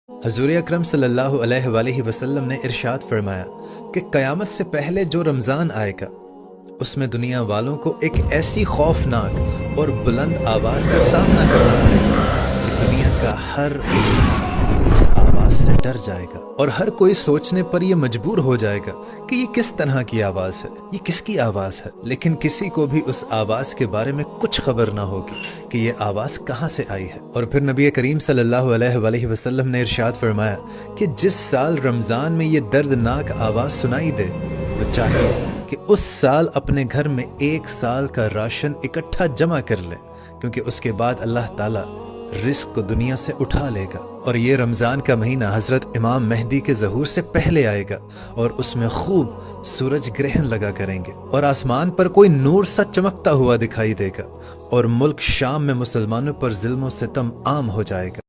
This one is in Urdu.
حضور اکرم صلی اللہ علیہ وآلہ وسلم نے ارشاد فرمایا کہ قیامت سے پہلے جو رمضان آئے گا اس میں دنیا والوں کو ایک ایسی خوفناک اور بلند آواز کا سامنا کرنا پڑے گا کہ دنیا کا ہر انسان اس آواز سے ڈر جائے گا اور ہر کوئی سوچنے پر یہ مجبور ہو جائے گا کہ یہ کس طرح کی آواز ہے، یہ کس کی آواز ہے، لیکن کسی کو بھی اس آواز کے بارے میں کچھ خبر نہ ہوگی کہ یہ آواز کہاں سے آئی ہے۔ اور پھر نبی کریم صلی اللہ علیہ وآلہ وسلم نے ارشاد فرمایا کہ جس سال رمضان میں یہ دردناک آواز سنائی دے تو چاہیے کہ اس سال اپنے گھر میں 1 سال کا راشن اکٹھا جمع کر لے، کیونکہ اس کے بعد اللہ تعالیٰ رزق کو دنیا سے اٹھا لے گا۔ اور یہ رمضان کا مہینہ حضرت امام مہدی کے ظہور سے پہلے آئے گا اور اس میں خوب سورج گرہن لگا کریں گے اور آسمان پر کوئی نور سا چمکتا ہوا دکھائی دے گا اور ملک شام میں مسلمانوں پر ظلم و ستم عام ہو جائے گا۔